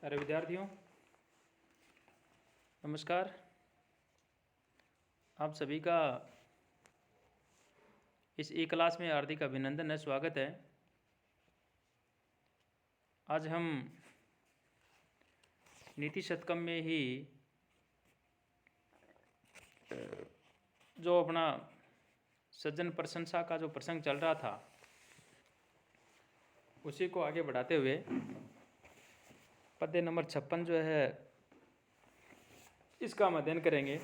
अरे विद्यार्थियों, नमस्कार। आप सभी का इस ई क्लास में हार्दिक अभिनंदन है, स्वागत है। आज हम नीति शतकम में ही जो अपना सज्जन प्रशंसा का जो प्रसंग चल रहा था उसी को आगे बढ़ाते हुए पद्य नंबर 56 जो है इसका हम अध्ययन करेंगे।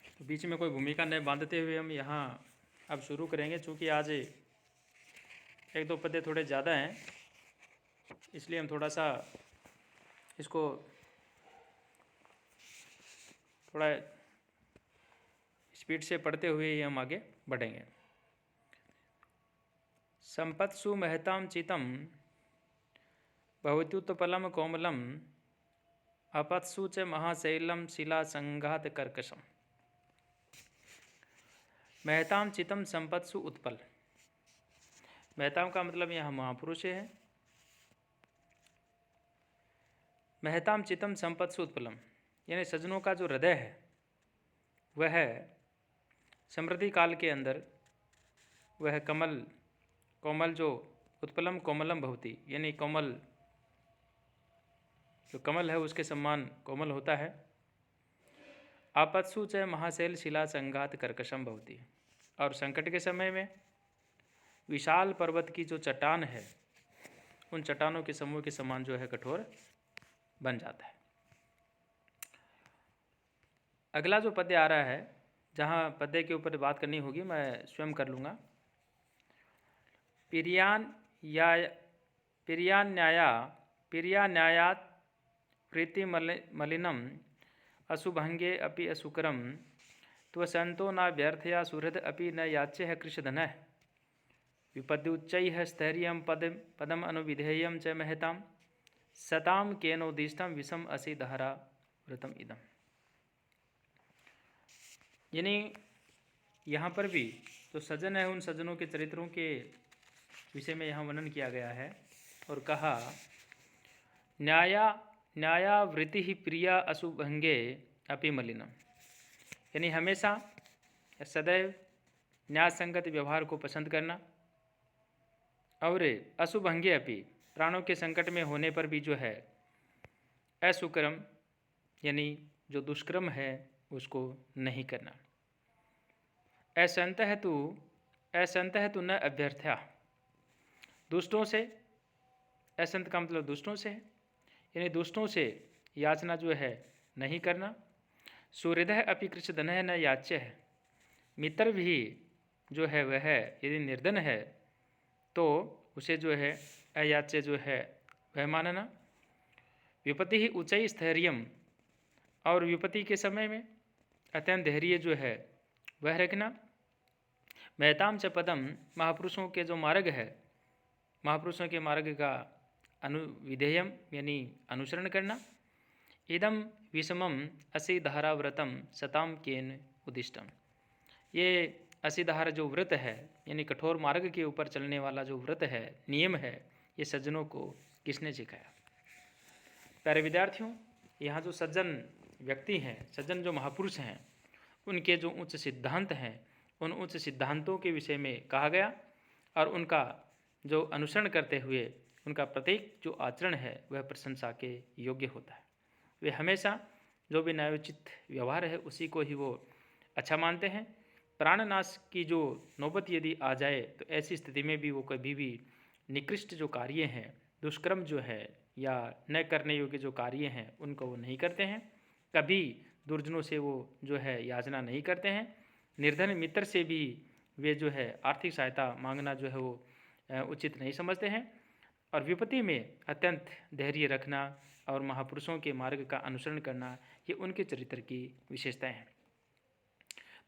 तो बीच में कोई भूमिका नहीं बांधते हुए हम यहाँ अब शुरू करेंगे। चूँकि आज एक दो पद्य थोड़े ज़्यादा हैं, इसलिए हम थोड़ा सा इसको थोड़ा स्पीड से पढ़ते हुए ही हम आगे बढ़ेंगे। संपत्सु महतां चितं भवत्युत्पलं कोमलम अपत्सु च महाशैलम शिलासंघात कर्कशम। महतां चितं संपत्सु उत्पल। महतां का मतलब यहाँ महापुरुष है। महतां चितं संपत्सु उत्पलम यानी सज्जनों का जो हृदय है वह समृद्धि काल के अंदर वह कोमल जो उत्पलम कोमलम भवति यानी कोमल जो कमल है उसके समान कोमल होता है। आपत्सु च महाशैल शिला संघात कर्कशम भवति और संकट के समय में विशाल पर्वत की जो चट्टान है उन चट्टानों के समूह के समान जो है कठोर बन जाता है। अगला जो पद्य आ रहा है, जहाँ पद्य के ऊपर बात करनी होगी मैं स्वयं कर लूँगा। पिर्यान्यायात प्रीति मलिनम अशुभंगे अपि असुकरम त्वसंतो न व्यर्थया सुहृद अपि न याच्य कृशधनः विपद्युच्चैः स्थैर्यं पदम अनुविधेयं च महतां सताम केनोदिष्टं विषम असि दहरा व्रतम इदम। यानी यहाँ पर भी जो सज्जन है उन सज्जनों के चरित्रों के विषय में यहाँ वर्णन किया गया है और कहा न्यायावृत्ति ही प्रिया अशुभंगे अपि मलिनम यानी हमेशा सदैव न्याय संगत व्यवहार को पसंद करना और अशुभंगे अपि प्राणों के संकट में होने पर भी जो है असुकर्म यानी जो दुष्कर्म है उसको नहीं करना। असंत है तू न अभ्यर्थ्या दुष्टों से, असंत का मतलब दुष्टों से है यानी दुष्टों से याचना जो है नहीं करना। सुहृदय अपि कृशधनः न याच्य है मित्र भी जो है वह यदि निर्धन है तो उसे जो है अयाच्य जो है वह मानना। विपत्ति ही ऊंचाई स्थैर्यम और विपत्ति के समय में अत्यंत धैर्य जो है वह रखना। महताम च पदम महापुरुषों के जो मार्ग है महापुरुषों के मार्ग का अनुविधेयम यानी अनुसरण करना। इदम विषमम असि धाराव्रतम सताम केन उदिष्टम ये असिधार जो व्रत है यानी कठोर मार्ग के ऊपर चलने वाला जो व्रत है नियम है ये सज्जनों को किसने सिखाया। प्यारे विद्यार्थियों, यहाँ जो सज्जन व्यक्ति हैं, सज्जन जो महापुरुष हैं, उनके जो उच्च सिद्धांत हैं उन उच्च सिद्धांतों के विषय में कहा गया और उनका जो अनुसरण करते हुए उनका प्रत्येक जो आचरण है वह प्रशंसा के योग्य होता है। वे हमेशा जो भी न्यायोचित व्यवहार है उसी को ही वो अच्छा मानते हैं। प्राणनाश की जो नौबत यदि आ जाए तो ऐसी स्थिति में भी वो कभी भी निकृष्ट जो कार्य हैं, दुष्कर्म जो है या न करने योग्य जो कार्य हैं उनको वो नहीं करते हैं। कभी दुर्जनों से वो जो है याचना नहीं करते हैं। निर्धन मित्र से भी वे जो है आर्थिक सहायता मांगना जो है वो उचित नहीं समझते हैं। और विपत्ति में अत्यंत धैर्य रखना और महापुरुषों के मार्ग का अनुसरण करना ये उनके चरित्र की विशेषताएं हैं।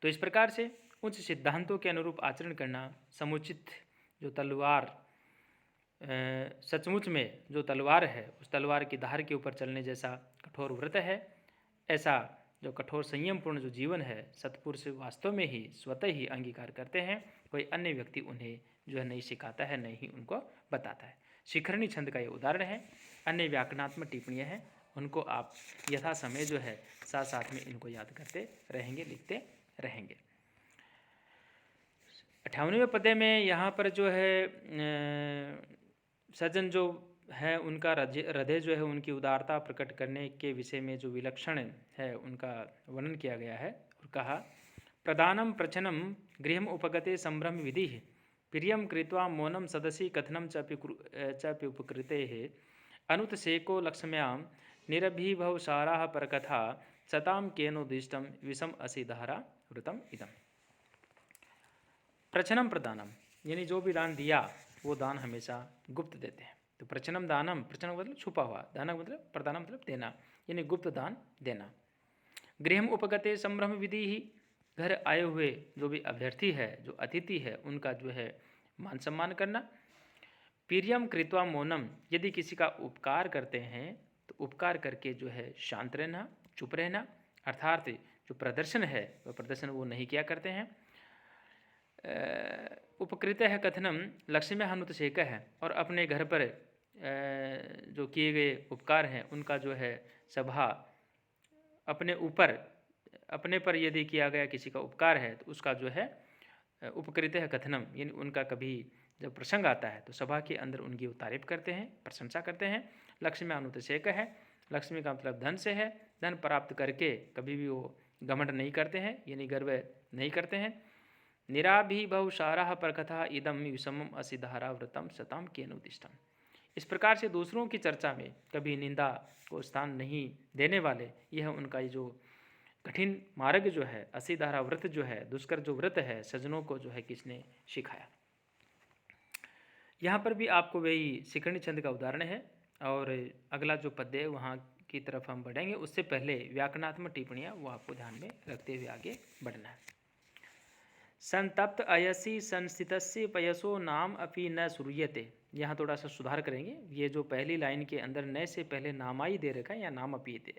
तो इस प्रकार से उच्च सिद्धांतों के अनुरूप आचरण करना समुचित जो तलवार सचमुच में जो तलवार है उस तलवार की धार के ऊपर चलने जैसा कठोर व्रत है। ऐसा जो कठोर संयमपूर्ण जो जीवन है सत्पुरुष वास्तव में ही स्वतः ही अंगीकार करते हैं। कोई अन्य व्यक्ति उन्हें जो है नहीं सिखाता है, नहीं ही उनको बताता है। शिखरणी छंद का ये उदाहरण है। अन्य व्याकरणात्मक टिप्पणियाँ हैं, उनको आप यथा समय जो है साथ साथ में इनको याद करते रहेंगे, लिखते रहेंगे। 58वें पद्य में यहाँ पर जो है सज्जन जो है उनका हृदय जो है उनकी उदारता प्रकट करने के विषय में जो विलक्षण है उनका वर्णन किया गया है और कहा प्रदानम प्रचनम गृहम उपगते संभ्रम विधि प्रियम कृत्वा मौनम सदसि कथनम चप्युपकृते अनुतसेको लक्ष्म्याम निरभिभव सारा परकथा सताम केनोदिष्टम विषम असिधारा वृतम इदम। प्रचनम प्रदानम यानी जो भी दान दिया वो दान हमेशा गुप्त देते हैं। तो प्रचनम दानम, प्रचनम मतलब छुपा हुआ, दानम मतलब प्रदानम मतलब देना, यानी गुप्त दान देना। गृहम उपगते संभ्रम विधि ही, घर आए हुए जो भी अभ्यर्थी है, जो अतिथि है, उनका जो है मान सम्मान करना। प्रियम कृत्वा मौनम, यदि किसी का उपकार करते हैं तो उपकार करके जो है शांत रहना, चुप रहना, अर्थात जो प्रदर्शन है वह प्रदर्शन वो नहीं किया करते हैं। उपकृत है कथनम लक्ष्य हनुत शेक है, और अपने घर पर जो किए गए उपकार हैं उनका जो है सभा अपने ऊपर, अपने पर यदि किया गया किसी का उपकार है तो उसका जो है उपकृत है कथनम, यानी उनका कभी जब प्रसंग आता है तो सभा के अंदर उनकी तारीफ करते हैं, प्रशंसा करते हैं। लक्ष्मी अनुत शेक है, लक्ष्मी का मतलब धन से है, धन प्राप्त करके कभी भी वो घमंड नहीं करते हैं, यानी गर्व नहीं करते हैं। निराभिभव सारा परकथा इदम विषमम असिधारा व्रतम सताम केनुदिष्टम। इस प्रकार से दूसरों की चर्चा में कभी निंदा को स्थान नहीं देने वाले, यह उनका जो कठिन मार्ग जो है, असिधारा व्रत जो है, दुष्कर जो व्रत है, सज्जनों को जो है किसने सिखाया। यहाँ पर भी आपको वही शिखरणी छंद का उदाहरण है। और अगला जो पद्य है वहाँ की तरफ हम बढ़ेंगे, उससे पहले व्याकरणात्मक टिप्पणियाँ वो आपको ध्यान में रखते हुए आगे बढ़ना है। संतप्त अयसी संस्थितस्य पयसो नाम अपि न श्रूयते। यहाँ थोड़ा सा सुधार करेंगे, ये जो पहली लाइन के अंदर न से पहले नामाई दे रखा है या नाम अपि दे,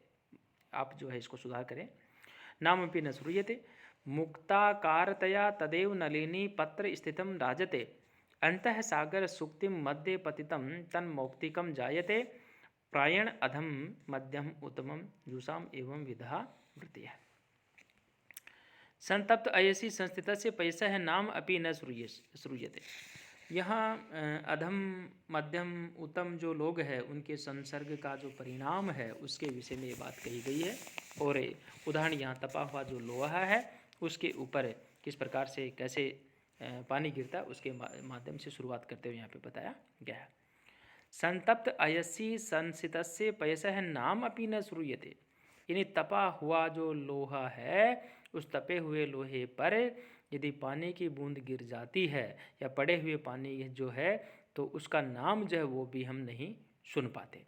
आप जो है इसको सुधार करें। नाम अपि न श्रूयते मुक्ताकारतया तदेव नलिनी पत्र स्थितम राजते अंतः सागर सुक्तिम मध्य पतितम तन्मौक्तिकम जायते प्रायण अधम मध्यम उत्तमम जुषाम एवं विधा वृत्तिः। संतप्त अयसी संस्थित से पैसा है नाम अपि न श्रूयते। यहाँ अधम मध्यम उत्तम जो लोग हैं उनके संसर्ग का जो परिणाम है उसके विषय में ये बात कही गई है। और उदाहरण यहाँ तपा हुआ जो लोहा है उसके ऊपर किस प्रकार से कैसे पानी गिरता है उसके माध्यम से शुरुआत करते हुए यहाँ पे बताया गया है। संतप्त अयसी संसित से पैसा है नाम अपि न श्रूयते, यानी तपा हुआ जो लोहा है उस तपे हुए लोहे पर यदि पानी की बूंद गिर जाती है या पड़े हुए पानी जो है तो उसका नाम जो है वो भी हम नहीं सुन पाते।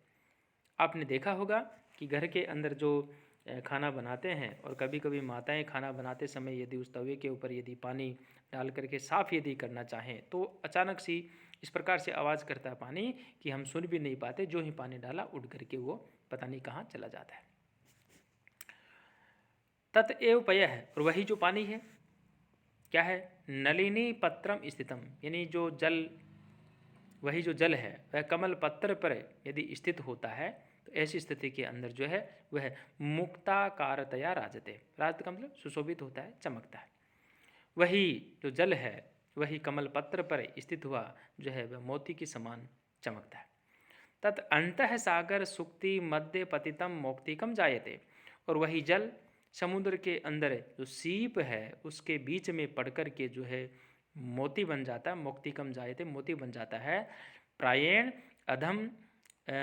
आपने देखा होगा कि घर के अंदर जो खाना बनाते हैं और कभी कभी माताएं खाना बनाते समय यदि उस तवे के ऊपर यदि पानी डाल करके साफ़ यदि करना चाहें तो अचानक सी इस प्रकार से आवाज़ करता है पानी कि हम सुन भी नहीं पाते, जो ही पानी डाला उड़ करके वो पता नहीं कहाँ चला जाता है। तत्एव पय है, और वही जो पानी है क्या है, नलिनी पत्रम स्थितम, यानी जो जल, वही जो जल है वह कमल पत्र पर यदि स्थित होता है तो ऐसी स्थिति के अंदर जो है वह मुक्ताकारतया राजते, राजत का मतलब सुशोभित होता है, चमकता है। वही जो जल है वही कमल पत्र पर स्थित हुआ जो है वह मोती के समान चमकता है। तत् अंतः सागर सुक्ति मध्य पतितम मौक्तिकम जायते, और वही जल समुद्र के अंदर जो सीप है उसके बीच में पड़कर के जो है मोती बन जाता है, मौक्तिकम जायते मोती बन जाता है। प्रायेण अधम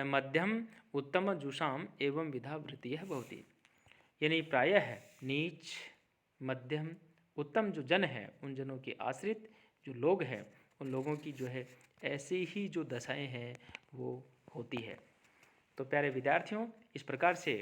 मध्यम उत्तम जुषाम एवं विधा वृत्तिः भवति, यानी प्रायः है नीच मध्यम उत्तम जो जन है उन जनों के आश्रित जो लोग हैं उन लोगों की जो है ऐसी ही जो दशाएं हैं वो होती है। तो प्यारे विद्यार्थियों, इस प्रकार से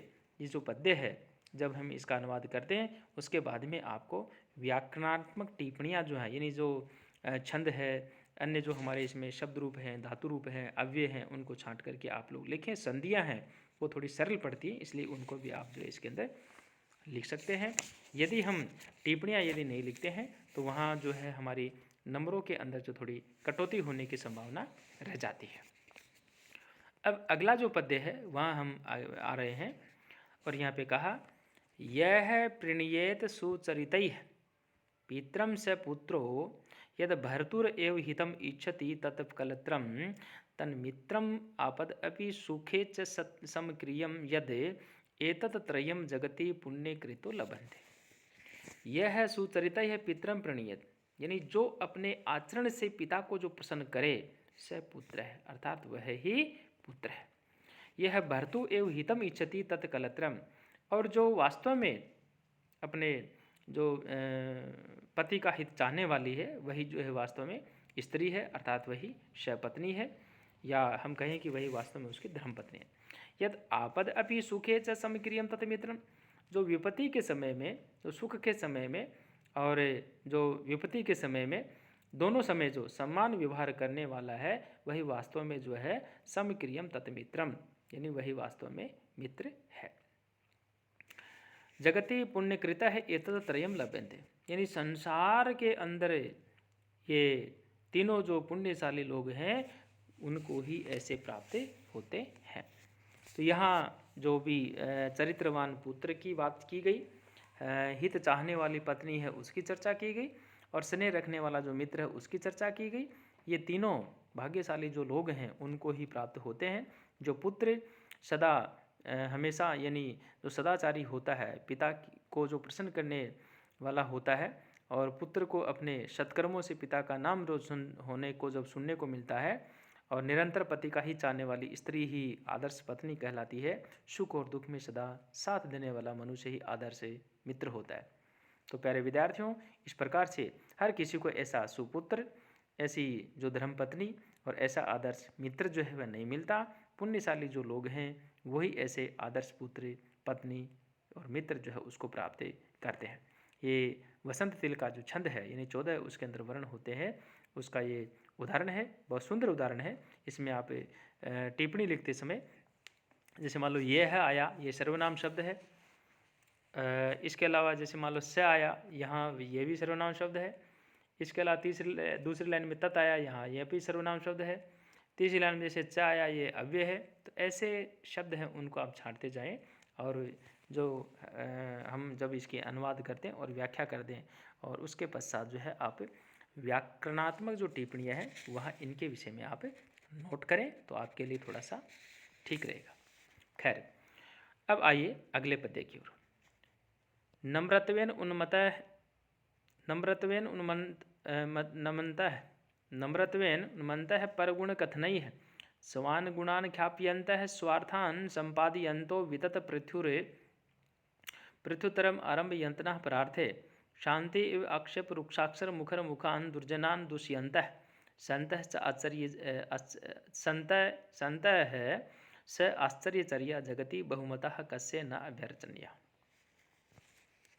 ये जो पद्य है जब हम इसका अनुवाद करते हैं उसके बाद में आपको व्याकरणात्मक टिप्पणियाँ जो हैं, यानी जो छंद है, अन्य जो हमारे इसमें शब्द रूप हैं, धातु रूप हैं, अव्यय हैं, उनको छांट करके आप लोग लिखें। संधियाँ हैं वो थोड़ी सरल पड़ती हैं, इसलिए उनको भी आप जो है इसके अंदर लिख सकते हैं। यदि हम टिप्पणियाँ यदि नहीं लिखते हैं तो वहाँ जो है हमारी नंबरों के अंदर जो थोड़ी कटौती होने की संभावना रह जाती है। अब अगला जो पद्य है वहाँ हम आ रहे हैं और यहाँ पे कहा, यह प्रणयेत सुचरितैः पित्रं स पुत्रो यद भर्तुर एव हितम इच्छति तत् कलत्रम तन्मित्रम आपद अपि सुखे च समक्रियम यद एतत् त्रयम जगति पुण्य कृतो लभन्ते। यह है सुचरिता है पित्रम प्रणीयत, यानी जो अपने आचरण से पिता को जो प्रसन्न करे स पुत्र है, अर्थात वह ही पुत्र है। यह भर्तु एव हितम इच्छति तत् कलत्रम, और जो वास्तव में अपने जो पति का हित चाहने वाली है वही जो है वास्तव में स्त्री है, अर्थात वही शयपत्नी है, या हम कहें कि वही वास्तव में उसकी धर्मपत्नी है। यद आपद अपि सुखे च समक्रियम तत् मित्रम, जो विपत्ति के समय में, जो सुख के समय में और जो विपत्ति के समय में, दोनों समय जो समान व्यवहार करने वाला है वही वास्तव में जो है समक्रियम तत् मित्रम, यानी वही वास्तव में मित्र है। जगति पुण्यकृत है एतत् त्रयम लभ्यन्ते, यानी संसार के अंदर ये तीनों जो पुण्यशाली लोग हैं उनको ही ऐसे प्राप्त होते हैं। तो यहाँ जो भी चरित्रवान पुत्र की बात की गई, हित चाहने वाली पत्नी है उसकी चर्चा की गई, और स्नेह रखने वाला जो मित्र है उसकी चर्चा की गई। ये तीनों भाग्यशाली जो लोग हैं उनको ही प्राप्त होते हैं। जो पुत्र सदा हमेशा, यानी जो सदाचारी होता है, पिता को जो प्रसन्न करने वाला होता है, और पुत्र को अपने सत्कर्मों से पिता का नाम रोशन होने को जब सुनने को मिलता है, और निरंतर पति का ही चाहने वाली स्त्री ही आदर्श पत्नी कहलाती है। सुख और दुख में सदा साथ देने वाला मनुष्य ही आदर्श मित्र होता है। तो प्यारे विद्यार्थियों, इस प्रकार से हर किसी को ऐसा सुपुत्र, ऐसी जो धर्मपत्नी और ऐसा आदर्श मित्र जो है वह नहीं मिलता। पुण्यशाली जो लोग हैं वही ऐसे आदर्श पुत्र, पत्नी और मित्र जो है उसको प्राप्त करते हैं। ये वसंत तिल का जो छंद है, यानी 14 उसके अंदर वर्ण होते हैं, उसका ये उदाहरण है। बहुत सुंदर उदाहरण है। इसमें आप टिप्पणी लिखते समय, जैसे मान लो ये है आया, ये सर्वनाम शब्द है। इसके अलावा जैसे मान लो स आया, यहाँ ये भी सर्वनाम शब्द है। इसके अलावा दूसरी लाइन में तत् आया, यहाँ यह भी सर्वनाम शब्द है। तीसरी लाइन में जैसे च आया, ये अव्यय है। तो ऐसे शब्द हैं उनको आप छांटते जाएं, और जो हम जब इसके अनुवाद करते हैं और व्याख्या करते हैं, और उसके पश्चात जो है आप व्याकरणात्मक जो टिप्पणियाँ हैं वह इनके विषय में आप नोट करें तो आपके लिए थोड़ा सा ठीक रहेगा। खैर, अब आइए अगले पद्य की ओर। नम्रत्वेन उन्मन्तः परगुण कथनैः स्वान् गुणान् ख्याप्यन्तः स्वार्थान् सम्पादयन्तो वितत पृथुतरम् आरम्भयन्तनः परार्थे शान्ति इव आक्षेप रुक्षाक्षर मुखर मुखान् दुर्जनान् दुष्यन्तः सन्तः स आश्चर्यचर्या जगति बहुमतः कस्य न अभ्यर्चनीय।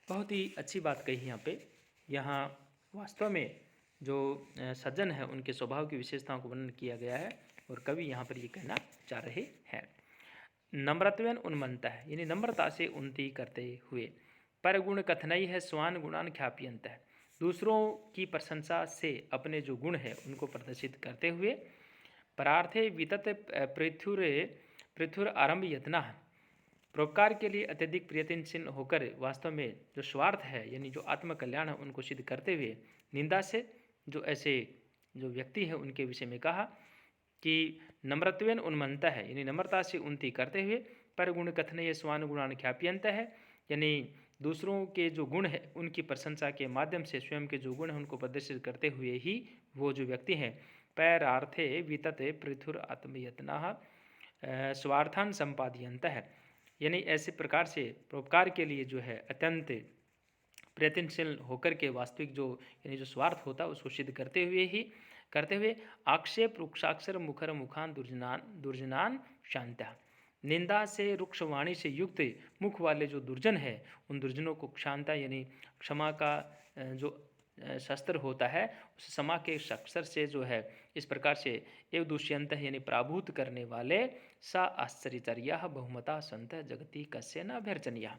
बहुत ही अच्छी बात कही यहाँ पे। यहाँ वास्तव में जो सज्जन है उनके स्वभाव की विशेषताओं को वर्णन किया गया है, और कवि यहाँ पर ये कहना चाह रहे हैं। नम्रत्वेन उन्मन्तः, यानी नम्रता से उन्नति करते हुए, परगुण कथनई है स्वान गुणान ख्याप्यन्तः, दूसरों की प्रशंसा से अपने जो गुण है उनको प्रदर्शित करते हुए, परार्थे वितत पृथुर आरंभ यत्न, परोपकार के लिए अत्यधिक प्रयत्नशील होकर वास्तव में जो स्वार्थ है यानी जो आत्मकल्याण है उनको सिद्ध करते हुए, निंदा से जो ऐसे जो व्यक्ति है उनके विषय में कहा कि नम्रत्वेन उन्मन्तः है, यानी नम्रता से उन्नति करते हुए, पर गुण कथनय स्वान गुणान ख्याप्यन्तः है, यानी दूसरों के जो गुण है उनकी प्रशंसा के माध्यम से स्वयं के जो गुण हैं उनको प्रदर्शित करते हुए ही वो जो व्यक्ति हैं पैरार्थे वितते पृथुर आत्मयत्नः स्वार्थान संपादयन्तः, यानी ऐसे प्रकार से परोपकार के लिए जो है अत्यंत प्रयत्नशील होकर के वास्तविक जो यानी जो स्वार्थ होता है उसको सिद्ध करते हुए आक्षेप रुक्षाक्षर मुखर मुखान दुर्जनान शांता, निंदा से रुक्ष वाणी से युक्त मुख वाले जो दुर्जन है उन दुर्जनों को शांता यानी क्षमा का जो शस्त्र होता है उस क्षमा के शस्त्र से जो है इस प्रकार से एव दुष्यंत यानी पराभूत करने वाले सा आश्चर्यचर्या बहुमता संत जगति कस्य न अभ्यर्चनीय,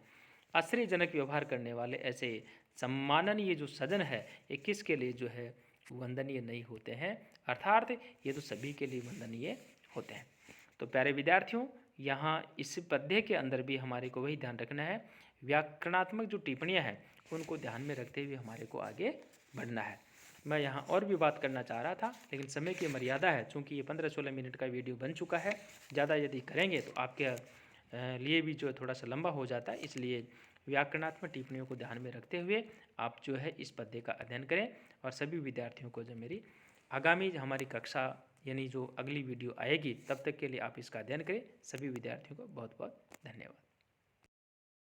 आश्चर्यजनक व्यवहार करने वाले ऐसे सम्माननीय जो सजन है ये किसके लिए जो है वंदनीय नहीं होते हैं, अर्थात ये तो सभी के लिए वंदनीय होते हैं। तो प्यारे विद्यार्थियों, यहाँ इस पद्य के अंदर भी हमारे को वही ध्यान रखना है, व्याकरणात्मक जो टिप्पणियाँ हैं उनको ध्यान में रखते हुए हमारे को आगे बढ़ना है। मैं यहाँ और भी बात करना चाह रहा था, लेकिन समय की मर्यादा है, चूँकि ये 15-16 मिनट का वीडियो बन चुका है। ज़्यादा यदि करेंगे तो आपके लिए भी जो थोड़ा सा लंबा हो जाता है, इसलिए व्याकरणात्मक टिप्पणियों को ध्यान में रखते हुए आप जो है इस पद्य का अध्ययन करें। और सभी विद्यार्थियों को जो मेरी आगामी हमारी कक्षा यानी जो अगली वीडियो आएगी तब तक के लिए आप इसका अध्ययन करें। सभी विद्यार्थियों को बहुत बहुत धन्यवाद।